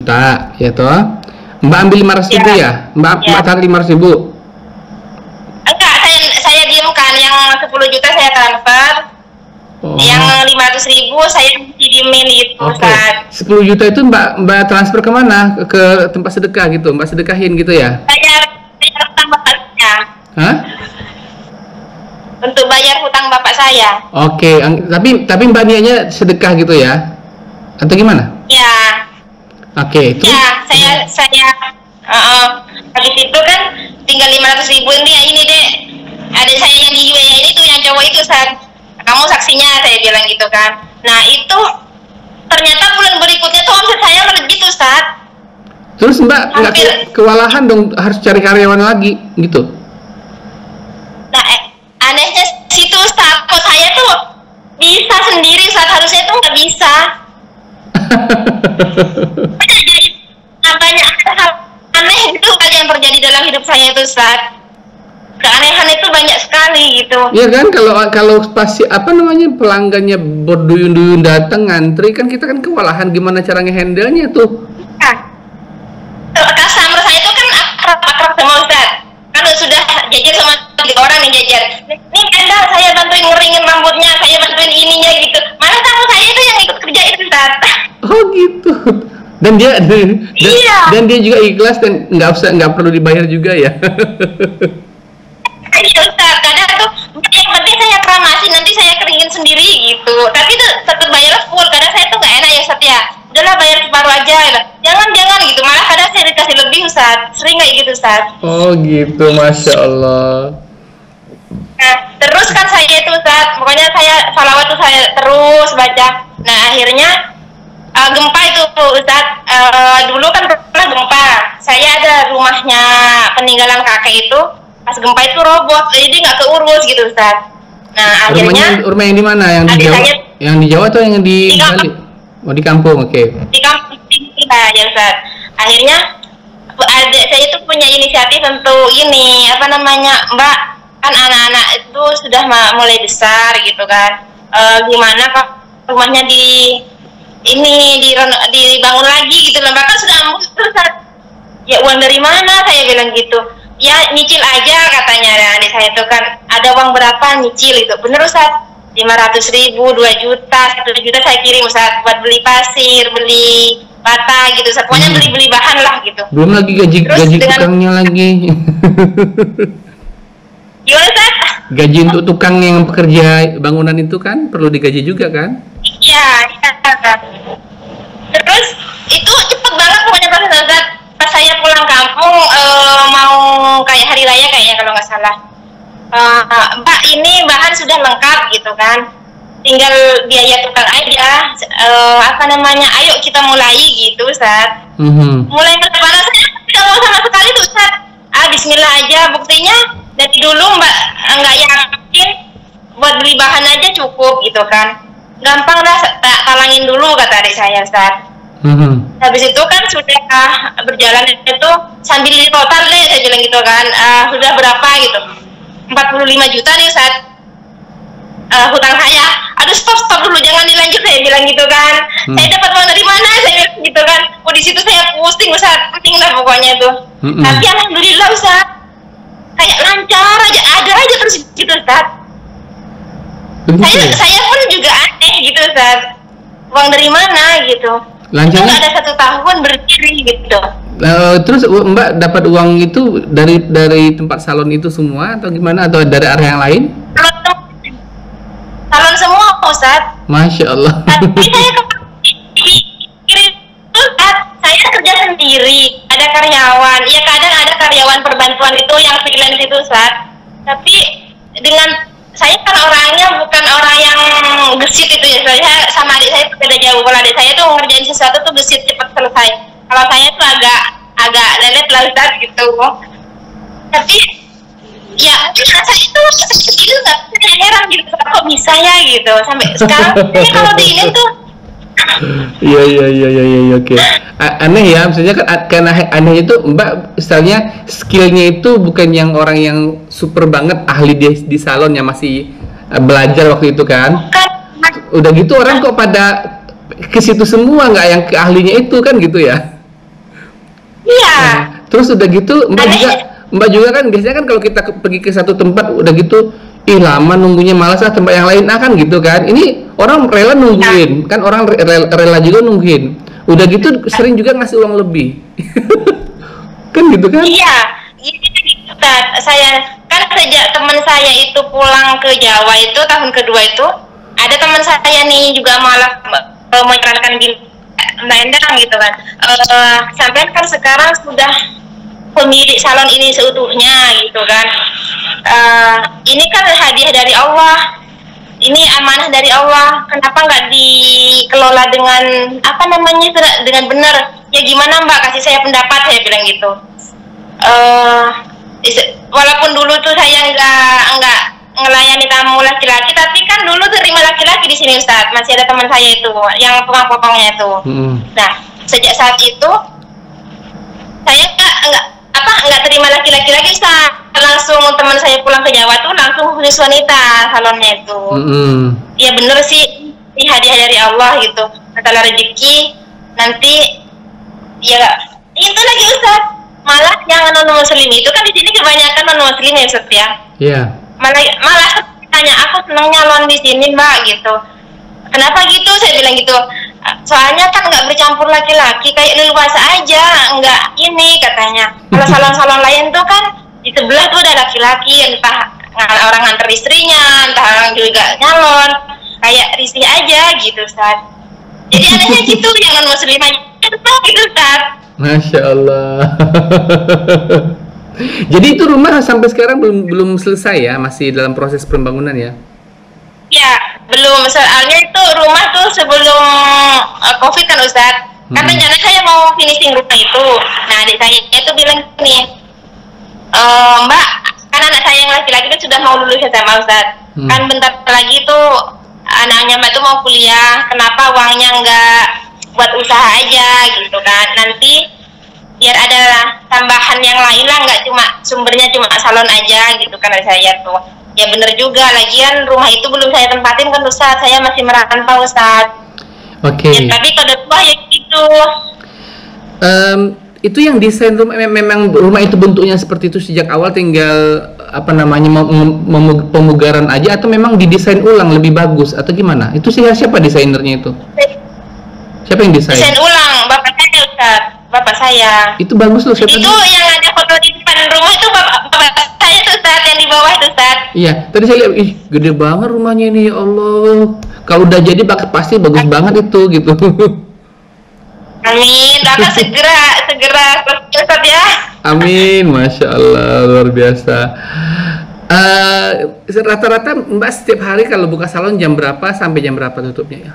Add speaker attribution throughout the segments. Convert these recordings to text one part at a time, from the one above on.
Speaker 1: juta, ya toh? Mbak ambil 500.000 ya? Mbak tarik 500.000?
Speaker 2: Enggak, saya diamkan. Yang 10 juta saya transfer. Yang 500.000 saya diemin gitu, Ustaz.
Speaker 1: 10 juta itu Mbak transfer kemana? Ke tempat sedekah gitu? Mbak sedekahin gitu ya?
Speaker 2: Bayar hutang bapak saya.
Speaker 1: Hah?
Speaker 2: Untuk bayar hutang bapak saya.
Speaker 1: Oke, tapi Mbak niatnya sedekah gitu ya? Atau gimana?
Speaker 2: Ya.
Speaker 1: Oke, terus?
Speaker 2: Ya, saya habis itu kan tinggal 500.000 ini deh. Ada saya yang di UAE ini tuh, yang cowok itu, Ustaz. Kamu saksinya, saya bilang gitu kan. Nah, itu ternyata bulan berikutnya tuh omset saya melejit, Ustaz.
Speaker 1: Terus Mbak nggak kewalahan dong, harus cari karyawan lagi gitu?
Speaker 2: Nah, anehnya situ, Ustaz. Kok saya tuh bisa sendiri, Ustaz. Harusnya tuh nggak bisa. Banyak hal aneh itu yang terjadi dalam hidup saya itu, Ustaz. Keanehan itu banyak sekali gitu.
Speaker 1: Iya kan, kalau pasti pelanggannya berduyun-duyun datang ngantri kan, kita kan kewalahan gimana cara ngehandle-nya tuh.
Speaker 2: Nah, customer saya itu kan akrab sama Ustaz. Kalau sudah jajar sama 3 orang yang jajar, nih Anda saya bantuin ngeringin rambutnya, saya bantuin ininya gitu. Malah tamu saya itu yang ikut kerja itu, Ustaz.
Speaker 1: Oh gitu. Dan dia juga ikhlas dan nggak perlu dibayar juga ya.
Speaker 2: Iya, Ustaz, kadang tuh yang penting saya keramasin, nanti saya keringin sendiri gitu. Tapi tuh tetap bayar full. Kadang saya tuh nggak enak ya, Ustaz ya. Udahlah bayar separuh aja ya. Jangan gitu. Malah kadang saya dikasih lebih, Ustaz. Sering kayak gitu, Ustaz.
Speaker 1: Oh gitu, Masya Allah.
Speaker 2: Nah, terus kan saya itu, Ustaz, pokoknya saya salawat tuh saya terus baca. Nah, akhirnya gempa itu, Ustaz. Dulu kan pernah gempa. Saya ada rumahnya peninggalan kakek itu. Pas gempa itu roboh, jadi nggak keurus gitu, Ustaz. Nah, akhirnya
Speaker 1: rumah yang di mana? Yang di Jawa? Yang di Jawa atau yang di Bali? Oh, di kampung, oke.
Speaker 2: Di kampung ya, Ustaz. Akhirnya saya itu punya inisiatif untuk ini, Mbak, kan anak-anak itu sudah mulai besar gitu kan. Gimana kok rumahnya dibangun lagi gitu loh. Bahkan sudah ambruk, Ustaz. Ya uang dari mana, saya bilang gitu. Ya nyicil aja katanya. Nah, adik saya itu kan ada uang berapa nyicil itu. Bener, Ustaz. 500.000, 2 juta, 1 juta saya kirim, Ustaz, buat beli pasir, beli bata gitu, Ustaz. Pokoknya beli bahan lah gitu.
Speaker 1: Belum lagi gaji tukangnya lagi.
Speaker 2: Gimana, Ustaz?
Speaker 1: Gaji untuk tukang yang pekerja bangunan itu kan perlu digaji juga kan?
Speaker 2: Iya, Ustaz. Terus itu cepet banget pokoknya, Ustaz. Pas saya pulang kampung mau kayak hari raya kayaknya kalau nggak salah, Mbak ini bahan sudah lengkap gitu kan, tinggal biaya tukang aja. Ayo kita mulai gitu, Ustaz. Mulai perjalanan saya tidak mau sama sekali tuh, Ustaz. Bismillah aja. Buktinya dari dulu Mbak nggak yakin, buat beli bahan aja cukup gitu kan. Gampang lah, talangin dulu kata adik saya, Ustaz. Habis itu kan sudah berjalan itu sambil di total deh, saya bilang gitu kan, sudah berapa gitu, 45 juta nih, Ustaz, hutang saya. Aduh, stop dulu, jangan dilanjut, saya bilang gitu kan. Saya dapat uang dari mana, saya bilang gitu kan. Di situ saya pusing, Ustaz, pusing lah pokoknya tuh. Tapi alhamdulillah, Ustaz, kayak lancar aja, ada aja terus gitu, Ustaz. Saya pun juga aneh gitu, Ustaz, uang dari mana gitu. Lancarnya ada 1 tahun berdiri gitu.
Speaker 1: Terus Mbak dapat uang itu dari tempat salon itu semua atau gimana, atau dari area yang lain?
Speaker 2: Salon semua, Ustaz.
Speaker 1: Masya Allah.
Speaker 2: Tapi saya saya kerja sendiri, ada karyawan. Ya kadang ada karyawan perbantuan itu yang freelance itu, Ustaz. Tapi saya kan orangnya bukan orang yang gesit itu ya. Saya sama adik saya beda jauh. Kalau adik saya tuh ngerjain sesuatu tuh gesit, cepat selesai. Kalau saya tuh agak lelet lah, Ustaz, gitu. Tapi ya saya itu gitu, saya heran gitu, kok bisa ya gitu. Sampai sekarang ini kalau diinin tuh
Speaker 1: Iya, oke. Aneh ya, maksudnya kan karena aneh itu Mbak, misalnya skillnya itu bukan yang orang yang super banget ahli di salon, yang masih belajar waktu itu kan.
Speaker 2: Bukan.
Speaker 1: Udah gitu orang kok pada ke situ semua, nggak yang ke ahlinya itu kan gitu ya.
Speaker 2: Iya.
Speaker 1: Nah, terus udah gitu
Speaker 2: Aneh.
Speaker 1: Mbak juga kan biasanya kan kalau kita pergi ke satu tempat udah gitu, ih lama nunggunya, malas ah tempat yang lain, kan gitu kan. Ini orang rela nungguin, kan orang rela juga nungguin. Udah gitu sering juga ngasih uang lebih. Kan gitu kan?
Speaker 2: Iya, ini Ustaz, saya kan sejak teman saya itu pulang ke Jawa itu tahun kedua itu, ada teman saya nih juga malah menyarankan gini, nendang gitu kan. Sampai kan sekarang sudah pemilik salon ini seutuhnya gitu kan. Ini kan hadiah dari Allah, ini amanah dari Allah, kenapa nggak dikelola dengan apa namanya, dengan benar? Ya gimana Mbak, kasih saya pendapat, saya bilang gitu. Walaupun dulu tuh saya nggak ngelayani tamu laki-laki, tapi kan dulu terima laki-laki di sini Ustaz. Masih ada teman saya itu yang tukang potongnya itu. Nah, sejak saat itu saya nggak terima laki-laki lagi Ustaz. Langsung teman saya pulang ke Jawa tuh langsung khusus wanita salonnya itu. Ya bener sih, ini hadiah dari Allah gitu. Antara rezeki nanti ya itu lagi Ustaz. Malah yang non muslim itu kan di sini kebanyakan non muslim ya Ustaz ya.
Speaker 1: Iya.
Speaker 2: Malah tanya, aku senang nyalon di sini Mbak gitu. Kenapa gitu? Saya bilang gitu. Soalnya kan nggak bercampur laki-laki, kayak leluasa aja, nggak ini katanya. Kalau salon-salon lain tuh kan di sebelah tuh ada laki-laki, entah orang nganter istrinya, entah orang juga nyalon, kayak risih aja gitu Ustaz. Jadi anehnya gitu, yang non muslim aja gitu Ustaz.
Speaker 1: Masya Allah. Jadi itu rumah sampai sekarang belum selesai ya, masih dalam proses pembangunan ya?
Speaker 2: Ya, belum. Soalnya itu rumah tuh sebelum COVID kan Ustadz. Karena rencana saya mau finishing rumah itu. Nah, adik saya itu bilang gini, Mbak, kan anak saya yang laki-laki itu sudah mau lulus SMA Ustadz. Kan bentar lagi tuh anaknya Mbak tuh mau kuliah. Kenapa uangnya nggak buat usaha aja gitu kan? Nanti biar ada tambahan yang lain lah, nggak cuma sumbernya cuma salon aja gitu kan dari saya tuh. Ya bener juga, lagian rumah itu belum saya tempatin kan Ustaz, saya masih merantau Ustaz.
Speaker 1: Oke.
Speaker 2: Ya, tapi kalau tua ya gitu.
Speaker 1: Itu yang desain rumah memang rumah itu bentuknya seperti itu sejak awal, tinggal apa namanya pemugaran aja, atau memang didesain ulang lebih bagus atau gimana? Itu sih siapa desainernya itu? Siapa yang desain? Desain
Speaker 2: ulang, bapak saya Ustaz, bapak saya.
Speaker 1: Itu bagus loh.
Speaker 2: Itu yang ada foto di depan rumah itu bapak saya tuh Ustaz, yang di bawah tuh Ustaz.
Speaker 1: Iya, tadi saya lihat, ih gede banget rumahnya ini, ya Allah. Kalau udah jadi pasti bagus banget itu gitu.
Speaker 2: Amin, doakan segera Ustaz ya.
Speaker 1: Amin, Masya Allah, luar biasa. Rata-rata Mbak setiap hari kalau buka salon jam berapa sampai jam berapa tutupnya ya?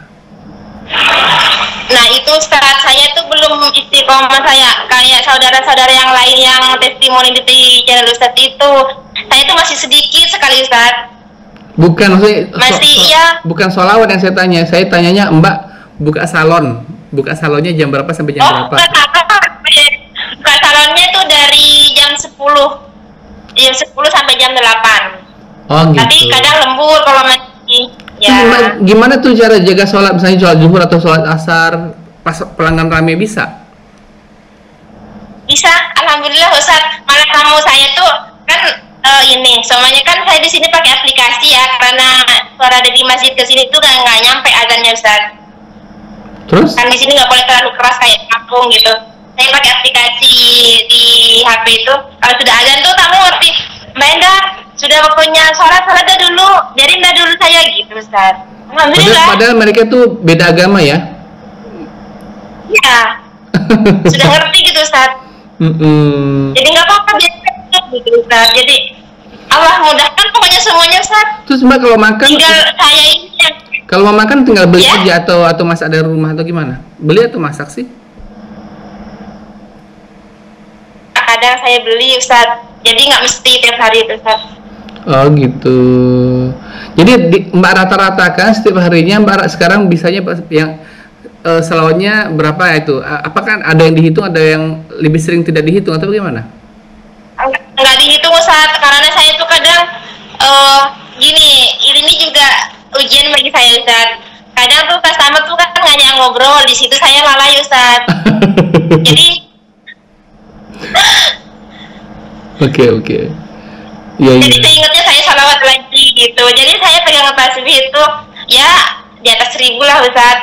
Speaker 2: Nah itu Ustaz, saya tuh belum istiqomah saya kayak saudara-saudara yang lain yang testimoni di channel Ustaz itu. Saya tuh masih sedikit sekali Ustaz.
Speaker 1: Bukan maksudnya
Speaker 2: ya.
Speaker 1: Bukan sholawat yang saya tanya. Saya tanyanya Mbak buka salonnya jam berapa sampai jam berapa?
Speaker 2: Buka salonnya tuh dari jam 10 sampai jam 8. Oh gitu. Tapi kadang lembur kalau masih ya.
Speaker 1: Gimana tuh cara jaga sholat, misalnya sholat zuhur atau sholat asar pas pelanggan rame bisa?
Speaker 2: Bisa, alhamdulillah Ustaz. Malah tamu saya tuh kan ini, semuanya kan saya di sini pakai aplikasi ya, karena suara dari masjid ke sini tuh nggak nyampe azannya Ustaz.
Speaker 1: Terus?
Speaker 2: Kan di sini nggak boleh terlalu keras kayak kampung gitu. Saya pakai aplikasi di HP itu. Kalau sudah azan tuh tamu ngerti, Mbak Enda sudah waktunya sholat dulu, biarin dulu saya gitu Ustaz. Alhamdulillah.
Speaker 1: Padahal mereka tuh beda agama ya?
Speaker 2: Iya. Sudah ngerti gitu Ustaz. Jadi nggak apa-apa gitu Ustaz. Jadi Allah mudahkan pokoknya semuanya Ustaz.
Speaker 1: Terus Mbak kalau makan
Speaker 2: tinggal saya ini yang...
Speaker 1: Kalau mau makan tinggal beli aja atau masak dari rumah atau gimana? Beli atau masak sih?
Speaker 2: Kadang saya beli Ustaz. Jadi nggak mesti tiap hari itu Ustaz.
Speaker 1: Oh gitu. Jadi Mbak rata-rata kan setiap harinya Mbak sekarang bisanya yang selawatnya berapa itu? Apakah ada yang dihitung, ada yang lebih sering tidak dihitung atau bagaimana?
Speaker 2: Nggak dihitung Ustaz, karena saya tuh kadang gini, ini juga ujian bagi saya Ustaz. Kadang tuh customer tuh kan ngajak ngobrol, di situ saya lalai Ustaz. Jadi
Speaker 1: Oke. Iya,
Speaker 2: Jadi
Speaker 1: iya.
Speaker 2: seingatnya saya salawat lagi gitu. Jadi saya pegang tasbih itu ya di atas 1000 lah Ustaz.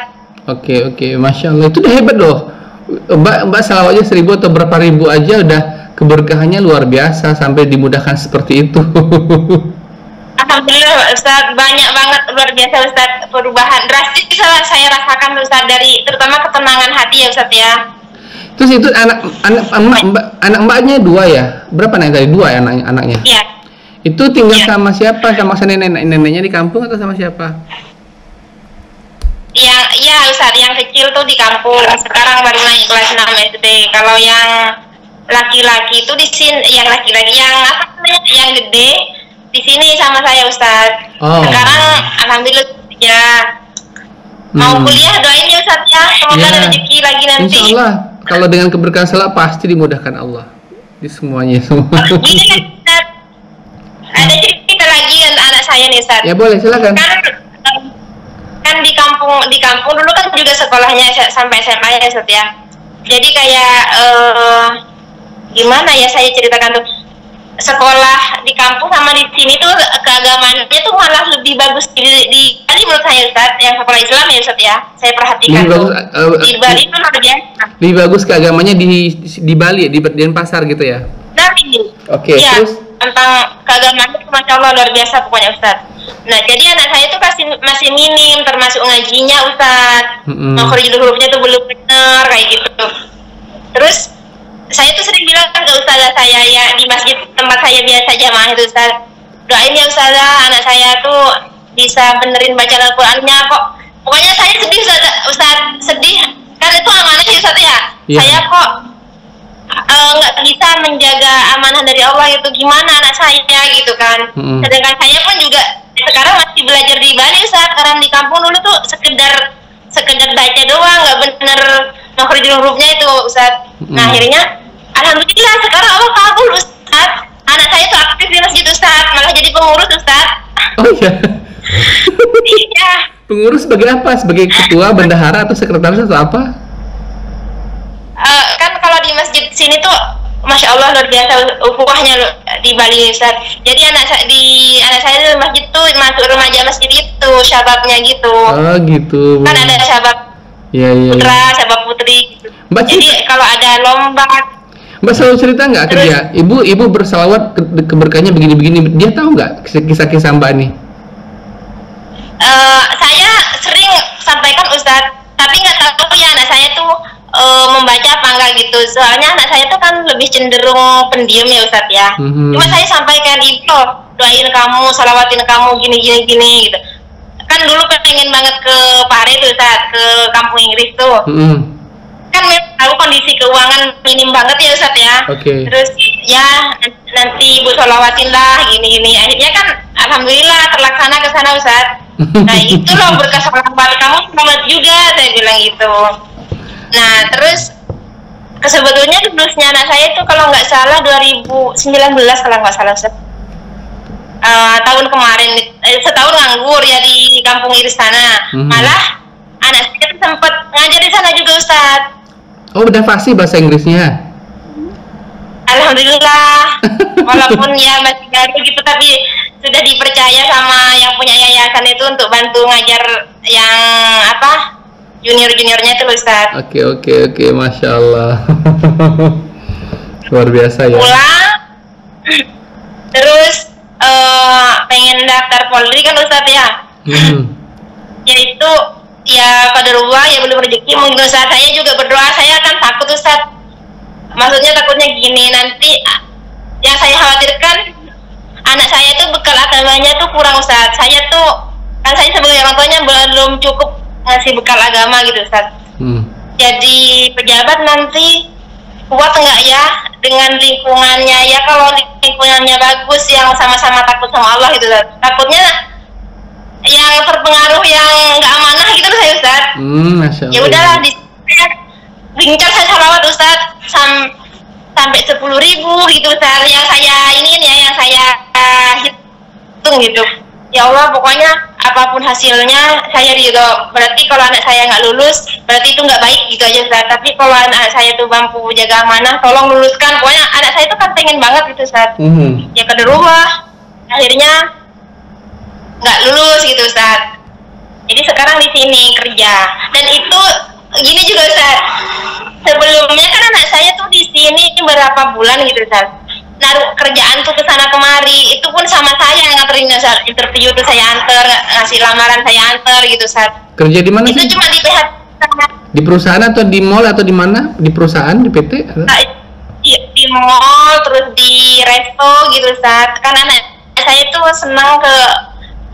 Speaker 1: Oke. Masya Allah, itu udah hebat loh. Mbak salawatnya 1000 atau berapa ribu aja udah keberkahannya luar biasa sampai dimudahkan seperti itu.
Speaker 2: Alhamdulillah Ustaz, banyak banget luar biasa Ustaz, perubahan drastis saya rasakan Ustaz, dari terutama ketenangan hati ya Ustaz ya.
Speaker 1: Terus itu anak mbaknya 2 ya? Berapa nih tadi? 2 ya anaknya?
Speaker 2: Iya.
Speaker 1: Itu tinggal
Speaker 2: Iya.
Speaker 1: sama siapa? Sama neneknya di kampung atau sama siapa?
Speaker 2: Yang ya Ustaz, yang kecil tuh di kampung, sekarang baru naik kelas 6 SD. Kalau yang laki-laki itu di sini, yang laki-laki yang apa namanya? Yang gede di sini sama saya Ustaz.
Speaker 1: Oh.
Speaker 2: Sekarang alhamdulillah ya mau kuliah, doain ya Ustaz ya, semoga ada rezeki lagi nanti.
Speaker 1: Insya Allah, kalau dengan keberkahan salat pasti dimudahkan Allah di semuanya semua.
Speaker 2: Gini kan Ustaz, ada cerita lagi anak saya nih Ustaz.
Speaker 1: Ya boleh, silakan.
Speaker 2: Kan di kampung dulu kan juga sekolahnya sampai SMA ya Ustaz ya. Jadi kayak gimana ya saya ceritakan tuh, sekolah di kampung sama di sini tuh keagamaannya tuh malah lebih bagus di Bali menurut saya Ustaz, yang sekolah Islam ya Ustaz ya. Saya perhatikan
Speaker 1: Lebih
Speaker 2: tuh
Speaker 1: bagus,
Speaker 2: di Bali itu luar biasa.
Speaker 1: Lebih bagus keagamannya di Bali, di Denpasar gitu ya.
Speaker 2: Dari
Speaker 1: Oke,
Speaker 2: ya,
Speaker 1: terus?
Speaker 2: tentang keagamaan itu Masya Allah luar biasa pokoknya Ustaz. Nah jadi anak saya itu masih minim, termasuk ngajinya Ustaz. Makhrajul hurufnya tuh belum benar kayak gitu. Terus saya tuh sering bilang ke ustazah saya ya di masjid tempat saya biasa jamaah itu, Ustaz, doain ya ustazah anak saya tuh bisa benerin baca Al-Qur'annya kok. Pokoknya saya sedih Ustaz, sedih kan itu amanah ya Ustaz ya.
Speaker 1: Yeah.
Speaker 2: Saya kok nggak bisa menjaga amanah dari Allah itu, gimana anak saya gitu kan. Sedangkan saya pun juga sekarang masih belajar di Bali Ustaz, karena di kampung dulu tuh sekedar baca doang, nggak bener makhrajul hurufnya itu Ustaz. Nah akhirnya alhamdulillah sekarang Allah kabul Ustaz, anak saya tuh aktif di masjid Ustaz, malah jadi pengurus Ustaz.
Speaker 1: Oh iya.
Speaker 2: Iya.
Speaker 1: Pengurus sebagai apa? Sebagai ketua, bendahara, atau sekretaris atau apa?
Speaker 2: Kan kalau di masjid sini tuh Masya Allah luar biasa ukhuwahnya di Bali Ustaz. Jadi anak saya di masjid tuh masuk remaja masjid itu syababnya gitu.
Speaker 1: Oh gitu.
Speaker 2: Kan ada syabab
Speaker 1: Iya.
Speaker 2: putra, syabab putri gitu.
Speaker 1: Mbak
Speaker 2: Jadi kalau ada lomba,
Speaker 1: Mbak selalu cerita nggak ke dia? Ibu bersalawat keberkahannya begini-begini. Dia tahu nggak kisah-kisah Mbak nih?
Speaker 2: Saya sering sampaikan Ustadz, tapi nggak tahu ya anak saya tuh membaca apa enggak gitu. Soalnya anak saya tuh kan lebih cenderung pendiam ya Ustadz ya. Cuma saya sampaikan, ibu doain kamu, salawatin kamu gini gitu. Kan dulu pengen banget ke Pare tuh Ustadz, ke kampung Inggris tuh. Kan tahu kondisi keuangan minim banget ya Ustadz ya. Terus ya nanti ibu salawatin lah gini. Akhirnya kan alhamdulillah terlaksana ke sana Ustadz. Nah itu loh berkah salawat kamu selamat juga, saya bilang gitu. Nah terus sebetulnya lulusnya anak saya itu kalau nggak salah 2019 kalau nggak salah Ustadz. Tahun kemarin setahun nganggur ya di kampung Iris sana. Malah anak saya sempat ngajar di sana juga Ustadz.
Speaker 1: Oh udah fasih bahasa Inggrisnya?
Speaker 2: Alhamdulillah. Walaupun ya masih baru gitu, tapi sudah dipercaya sama yang punya yayasan itu untuk bantu ngajar yang apa junior-juniornya itu Ustadz.
Speaker 1: Oke, Masya Allah. Luar biasa ya.
Speaker 2: Pulang terus pengen daftar Polri kan Ustadz ya. Yaitu ya qadarullah ya belum rezeki. Mungkin Ustadz saya juga berdoa, saya kan takut Ustadz. Maksudnya takutnya gini, nanti yang saya khawatirkan anak saya tuh bekal agamanya tuh kurang Ustadz. Saya tuh kan saya sebagai orang tuanya belum cukup ngasih bekal agama gitu Ustadz. Jadi pejabat nanti kuat enggak ya dengan lingkungannya ya, kalau lingkungannya bagus yang sama-sama takut sama Allah gitu Ustadz. Takutnya yang terpengaruh yang nggak amanah gitu saya Ustadz. Ya udahlah gencar saya salawat Ustadz sampai 10.000 gitu Ustadz, yang saya ini ya yang saya hitung gitu. Ya Allah pokoknya apapun hasilnya saya ridho. Berarti kalau anak saya nggak lulus, berarti itu nggak baik gitu aja Ustaz. Tapi kalau anak saya tuh mampu jaga amanah, tolong luluskan. Pokoknya anak saya tuh kan pengen banget gitu Ustaz. Ya ke rumah, akhirnya nggak lulus gitu Ustaz. Jadi sekarang di sini kerja. Dan itu gini juga Ustaz. Sebelumnya kan anak saya tuh di sini berapa bulan gitu Ustaz. Naruh kerjaan tuh ke sana kemari, itu pun sama saya yang nganterin Ustaz. Interview tuh saya anter, ngasih lamaran saya anter gitu Ustaz.
Speaker 1: Kerja di mana
Speaker 2: Itu
Speaker 1: sih?
Speaker 2: cuma di PH.
Speaker 1: Di perusahaan atau di mall atau di mana? Di perusahaan, di PT?
Speaker 2: Di mall, terus di resto gitu Ustaz. Karena anak saya tuh senang ke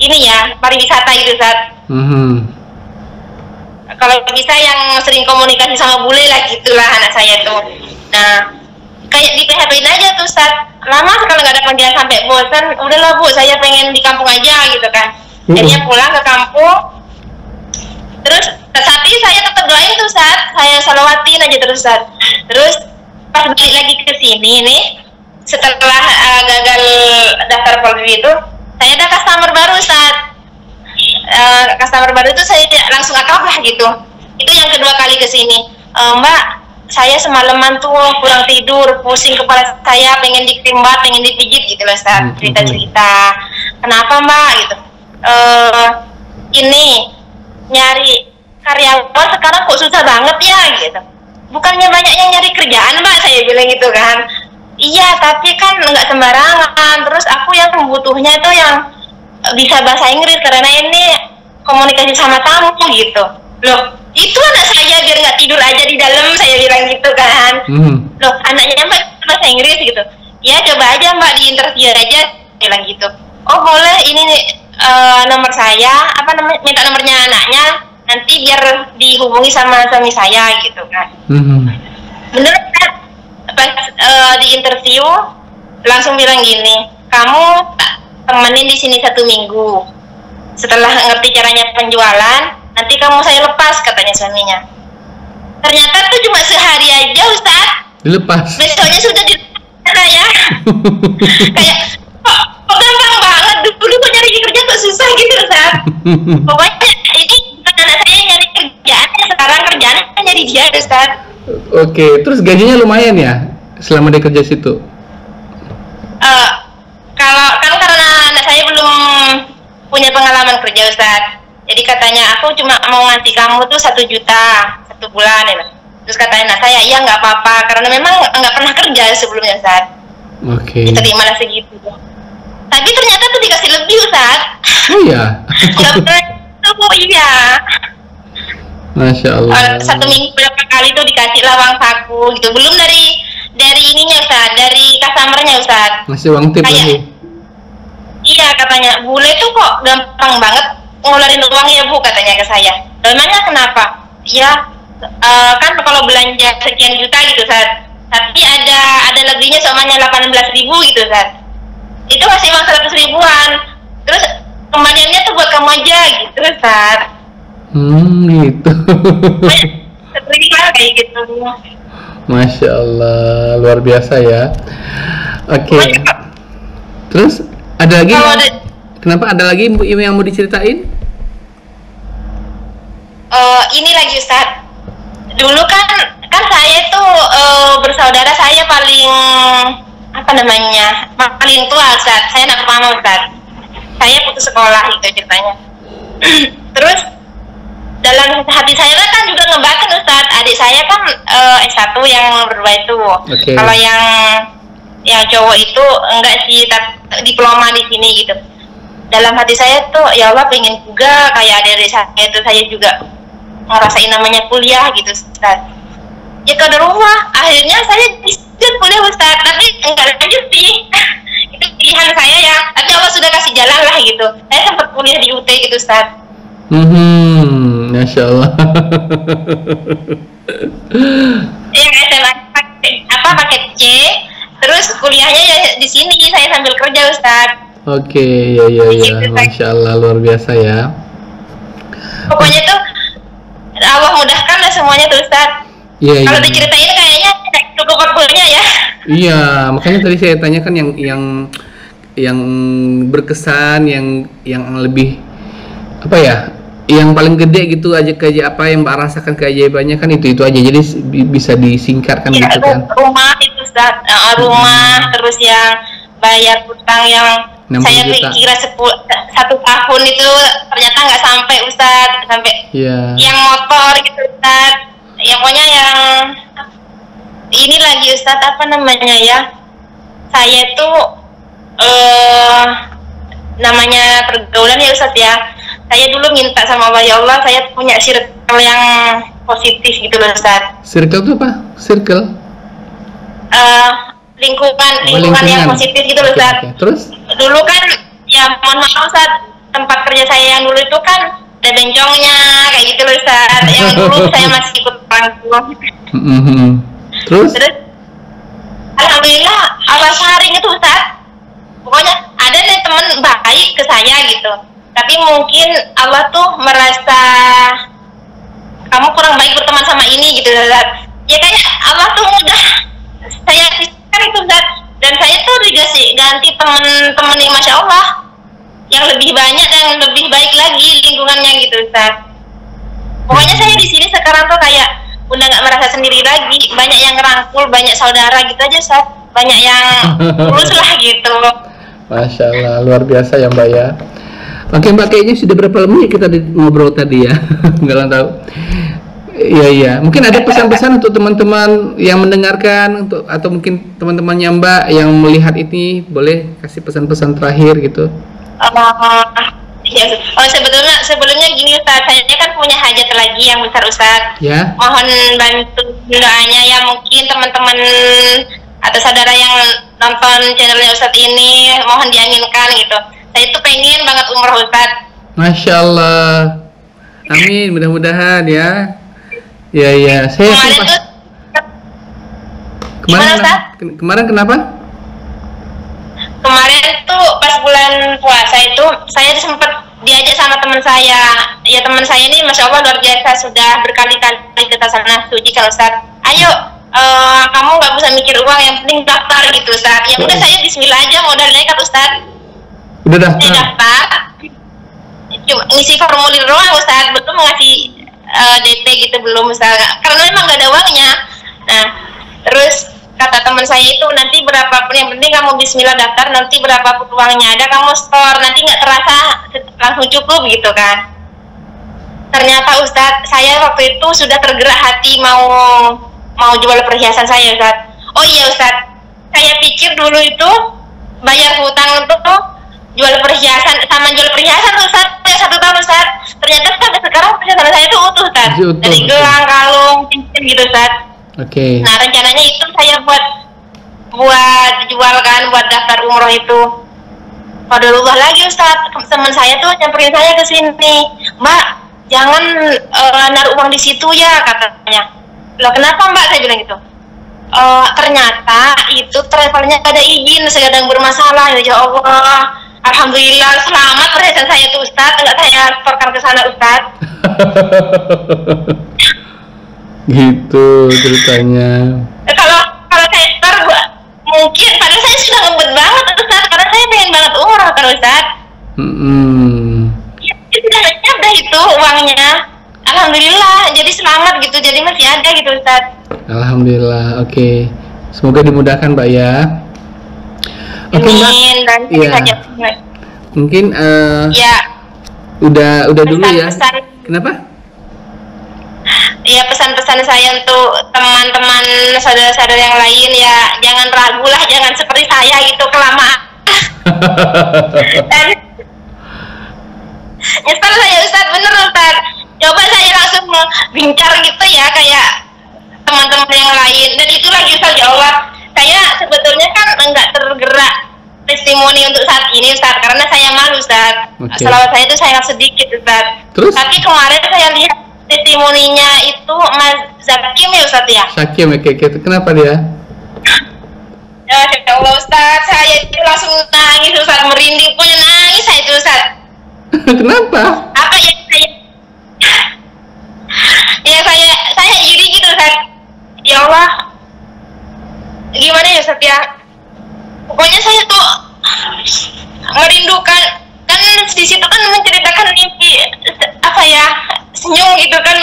Speaker 2: ini ya, pariwisata gitu Ustaz. Kalau bisa yang sering komunikasi sama bule lah gitulah anak saya tuh. Nah, kayak di PHP-in aja tuh Ustaz. Lama kalau nggak ada panggilan sampai bosan, udahlah Bu, saya pengen di kampung aja gitu kan. Jadinya pulang ke kampung. Terus tapi saya tetap doain tuh Ustaz, saya salawatin aja terus Ustaz. Terus pas balik lagi ke sini nih, setelah gagal daftar Polri itu, saya ada customer baru Ustaz. Customer baru itu saya langsung akrab lah gitu. Itu yang kedua kali ke sini. Mbak, saya semalaman tuh kurang tidur, pusing kepala saya, pengen dikrimbat, pengen dipijit gitu loh Ustaz. Cerita-cerita. Kenapa Mbak gitu? Ini nyari karyawan sekarang kok susah banget ya gitu. Bukannya banyak yang nyari kerjaan Mbak, saya bilang gitu kan. Iya, tapi kan nggak sembarangan. Terus aku yang butuhnya itu yang bisa bahasa Inggris karena ini komunikasi sama tamu gitu. Loh, itu anak saya biar nggak tidur aja di dalam, saya bilang gitu kan. Loh, anaknya Mbak bahasa Inggris gitu. Ya coba aja Mbak di interview aja, bilang gitu. Oh boleh, ini nomor saya, apa namanya, minta nomornya anaknya, nanti biar dihubungi sama suami saya gitu kan. Bener kan? Pas di interview langsung bilang gini, kamu temenin di sini 1 minggu. Setelah ngerti caranya penjualan, nanti kamu saya lepas, katanya suaminya. Ternyata tuh cuma sehari aja Ustaz. Dilepas. Besoknya sudah dilepas saya. Kayak kok gampang banget. Dulu kok nyari kerja kok susah gitu Ustaz. Pokoknya ini bukan anak saya yang nyari kerjaan, sekarang kerjaan nyari dia Ustaz.
Speaker 1: Oke, terus gajinya lumayan ya selama dia kerja situ?
Speaker 2: Kalau kan karena anak saya belum punya pengalaman kerja Ustaz, jadi katanya aku cuma mau ngasih kamu tuh 1 juta 1 bulan ya. Terus katanya anak saya, iya nggak apa-apa karena memang nggak pernah kerja sebelumnya Ustaz. Oke. Diterima lah segitu. Tapi ternyata tuh dikasih lebih Ustaz. Oh iya. Iya.
Speaker 1: Masya Allah.
Speaker 2: 1 minggu berapa kali tuh dikasih lah uang saku gitu. Belum dari ininya Ustaz, dari customernya Ustaz.
Speaker 1: Masih uang tip lagi.
Speaker 2: Iya katanya, bule tuh kok gampang banget ngeluarin uang ya Bu, katanya ke saya. Memangnya kenapa? Ya kan kalau belanja sekian juta gitu Ustaz, tapi ada lebihnya semuanya 18.000 gitu Ustaz. Itu masih uang 100 ribuan. Terus kembaliannya tuh buat kamu aja gitu Ustaz.
Speaker 1: Gitu.
Speaker 2: Terima kayak gitu.
Speaker 1: Masya Allah, luar biasa ya. Oke. Terus ada lagi? Kenapa ada lagi yang mau diceritain?
Speaker 2: Ini lagi Ustaz. Dulu kan saya tuh bersaudara, saya paling apa namanya, paling tua Ustaz. Saya anak pertama Ustaz. Saya putus sekolah gitu ceritanya. Terus dalam hati saya kan juga ngebatin Ustaz, adik saya kan S1 yang berdua itu. Kalau yang cowok itu enggak sih, diploma di sini gitu. Dalam hati saya tuh, ya Allah pengen juga kayak adik saya itu, saya juga ngerasain namanya kuliah gitu Ustaz. Ya ke rumah, akhirnya saya bisa kuliah Ustaz, tapi enggak lanjut sih. Itu pilihan saya ya, tapi Allah sudah kasih jalan lah gitu. Saya sempat kuliah di UT gitu Ustaz.
Speaker 1: Masya Allah.
Speaker 2: Yang SMA paket C, terus kuliahnya ya di sini saya sambil kerja Ustaz.
Speaker 1: Oke, ya, Masya Allah, luar biasa ya.
Speaker 2: Pokoknya tuh Allah mudahkan lah semuanya tuh Ustaz. Iya. Kalau diceritain kayaknya cukup waktunya ya.
Speaker 1: Iya, makanya tadi saya tanyakan yang berkesan, yang lebih apa ya, yang paling gede gitu aja apa yang Mbak rasakan keajaibannya kan itu aja, jadi bisa disingkatkan
Speaker 2: Ya,
Speaker 1: gitu kan.
Speaker 2: rumah itu Ustaz, rumah, terus yang bayar hutang yang
Speaker 1: 60
Speaker 2: saya
Speaker 1: juta.
Speaker 2: kira 1 tahun itu ternyata nggak sampai Ustaz, sampai
Speaker 1: Iya.
Speaker 2: yang motor gitu Ustaz, yang pokoknya yang ini lagi Ustaz, apa namanya ya, saya itu namanya pergaulan ya Ustaz ya, saya dulu minta sama Allah, ya Allah saya punya circle yang positif gitu loh Ustaz.
Speaker 1: Circle itu apa? Circle?
Speaker 2: Lingkungan yang positif gitu loh Ustaz.
Speaker 1: Okay. Terus?
Speaker 2: Dulu kan ya mohon maaf Ustaz, tempat kerja saya yang dulu itu kan ada bencongnya kayak gitu loh Ustaz. Yang dulu saya masih ikut panggung.
Speaker 1: Terus?
Speaker 2: Alhamdulillah Allah saring itu Ustaz. Pokoknya ada nih teman baik ke saya gitu. Tapi mungkin Allah tuh merasa kamu kurang baik berteman sama ini gitu Ustaz. Ya kayak Allah tuh udah saya kan itu Ustaz. Dan saya tuh dikasih ganti teman-teman yang Masya Allah yang lebih banyak dan lebih baik lagi lingkungannya gitu Ustaz. Pokoknya saya di sini sekarang tuh kayak udah nggak merasa sendiri lagi, banyak yang ngerangkul, banyak saudara gitu aja Ustaz, banyak yang tulus lah gitu.
Speaker 1: Masya Allah, luar biasa ya Mbak ya. Oke Mbak, kayaknya sudah berapa menit kita ngobrol tadi ya. Nggak tahu. Iya. Mungkin ada pesan-pesan untuk teman-teman yang mendengarkan, atau mungkin teman-temannya Mbak yang melihat ini, boleh kasih pesan-pesan terakhir gitu.
Speaker 2: Ya, sebelumnya gini Ustaz, saya kan punya hajat lagi yang besar Ustaz.
Speaker 1: Ya.
Speaker 2: Mohon bantu doanya ya, mungkin teman-teman atau saudara yang nonton channelnya Ustaz ini, mohon diaminkan gitu. Saya itu pengen banget umroh Ustaz.
Speaker 1: Masya Allah. Amin, mudah-mudahan ya. Iya. Saya kemarin kenapa? Kemarin
Speaker 2: tuh pas bulan puasa itu saya sempat diajak sama teman saya. Ya teman saya ini Masya Allah luar biasa, sudah berkali-kali ke tanah suci kan Ustaz. Ayo, kamu nggak usah mikir uang, yang penting daftar gitu Ustaz. Ya udah, saya bismillah aja modal nekat Ustaz.
Speaker 1: Udah daftar?
Speaker 2: Saya daftar, cuma ngisi formulir doang Ustaz, belum ngasih DP gitu belum Ustaz, karena memang nggak ada uangnya. Nah terus kata teman saya itu, nanti berapapun yang penting kamu bismillah daftar, nanti berapapun uangnya ada kamu store, nanti nggak terasa langsung cukup gitu kan. Ternyata Ustadz, saya waktu itu sudah tergerak hati mau jual perhiasan saya Ustadz. Oh iya Ustadz, saya pikir dulu itu bayar hutang untuk jual perhiasan sama jual perhiasan Ustadz ya 1 tahun Ustadz. Ternyata sampai sekarang perhiasan saya itu utuh Ustadz, dari gelang, kalung, cincin gitu Ustadz.
Speaker 1: Oke.
Speaker 2: Nah rencananya itu saya buat jual kan, buat daftar umroh itu. Qadarullah lagi Ustaz, teman saya tuh nyamperin saya ke sini, Mbak jangan naruh uang di situ ya katanya. Loh kenapa Mbak, saya bilang gitu. Ternyata itu travelnya ada izin, sedang bermasalah. Ya Allah, alhamdulillah selamat perhiasan saya tuh Ustaz, enggak saya laporkan ke sana Ustaz.
Speaker 1: Gitu ceritanya.
Speaker 2: Kalau saya store mungkin padahal saya sudah ngebet banget Ustaz, karena saya pengen banget umroh kan Ustaz. Ya udah itu uangnya, alhamdulillah jadi selamat gitu, jadi masih ada gitu Ustaz.
Speaker 1: Alhamdulillah. Oke. Semoga dimudahkan Mbak ya. Oke Mbak. Iya. Mungkin
Speaker 2: ya.
Speaker 1: Udah dulu ya. Kenapa?
Speaker 2: Ya pesan-pesan saya untuk teman-teman saudara-saudara yang lain ya, jangan ragu lah, jangan seperti saya gitu kelamaan. Dan nyesel saya Ustaz, bener Ustaz. Coba saya langsung bincar gitu ya kayak teman-teman yang lain. Dan itu lagi Ustaz, ya Allah, saya sebetulnya kan enggak tergerak testimoni untuk saat ini Ustaz, karena saya malu Ustaz. Selawat saya itu sangat sedikit Ustaz.
Speaker 1: Terus?
Speaker 2: Tapi kemarin saya lihat testimoninya itu Mas Zakim ya Ustaz ya?
Speaker 1: Zakim ya, kayak kenapa dia?
Speaker 2: Ya Allah Ustaz, saya itu langsung nangis Ustaz, merinding, punya nangis saya itu Ustaz.
Speaker 1: Kenapa?
Speaker 2: Apa ya saya iri gitu Ustaz. Ya Allah, gimana ya Ustaz ya? Pokoknya saya tuh merindukan, kan di situ kan menceritakan mimpi apa ya, senyum gitu kan.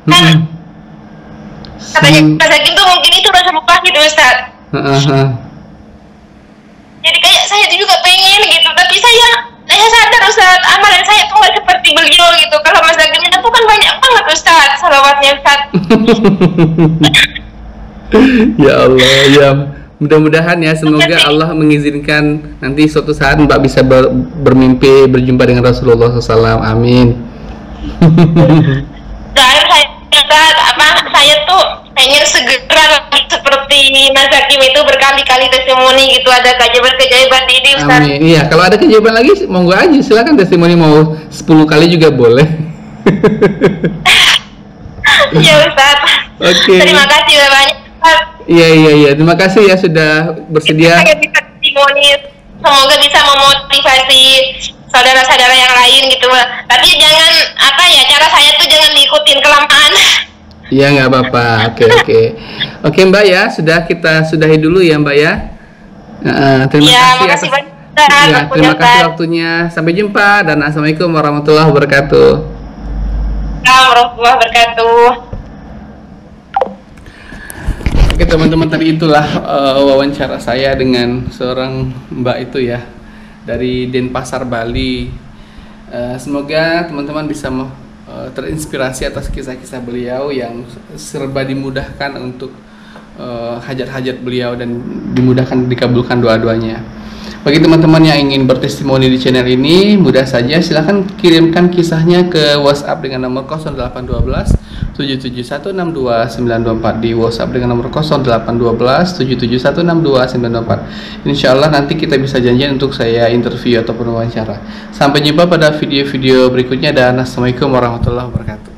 Speaker 2: Kan katanya Mas Hakim tuh mungkin itu Rasulullah gitu Ustaz. Jadi kayak saya juga pengen gitu, tapi saya sadar Ustaz, amalan saya tuh nggak seperti beliau gitu. Kalau Mas Hakim itu kan banyak banget Ustaz salawatnya Ustaz.
Speaker 1: Ya Allah, ya mudah-mudahan ya, semoga Allah mengizinkan nanti suatu saat Mbak bisa bermimpi berjumpa dengan Rasulullah SAW. Amin.
Speaker 2: Dan saya tuh pengen segera seperti Mas Hakim itu berkali-kali testimoni gitu, ada keajaiban ini Ustaz.
Speaker 1: Amin. Iya, kalau ada keajaiban lagi monggo aja, silakan testimoni, mau 10 kali juga boleh.
Speaker 2: Ya Ustaz.
Speaker 1: Oke.
Speaker 2: Terima kasih banyak.
Speaker 1: Iya. Terima kasih ya sudah bersedia.
Speaker 2: Saya bisa testimoni, semoga bisa memotivasi saudara-saudara yang lain gitu. Tapi jangan cara saya tuh jangan diikutin kelamaan.
Speaker 1: Iya, nggak apa-apa. Oke Mbak ya, kita sudahi dulu ya Mbak ya. Terima kasih
Speaker 2: banyak.
Speaker 1: Terima kasih waktunya. Sampai jumpa dan assalamualaikum warahmatullahi wabarakatuh.
Speaker 2: Warahmatullahi wabarakatuh.
Speaker 1: Oke teman-teman, tadi itulah wawancara saya dengan seorang Mbak itu ya, dari Denpasar, Bali. Semoga teman-teman bisa terinspirasi atas kisah-kisah beliau yang serba dimudahkan untuk hajat-hajat beliau dan dimudahkan dikabulkan doa-doanya. Bagi teman-teman yang ingin bertestimoni di channel ini, mudah saja, silahkan kirimkan kisahnya ke WhatsApp dengan nomor 0812 77162 di WhatsApp dengan nomor 0812 77162 Insya Allah nanti kita bisa janjian untuk saya interview ataupun wawancara. Sampai jumpa pada video-video berikutnya dan assalamualaikum warahmatullahi wabarakatuh.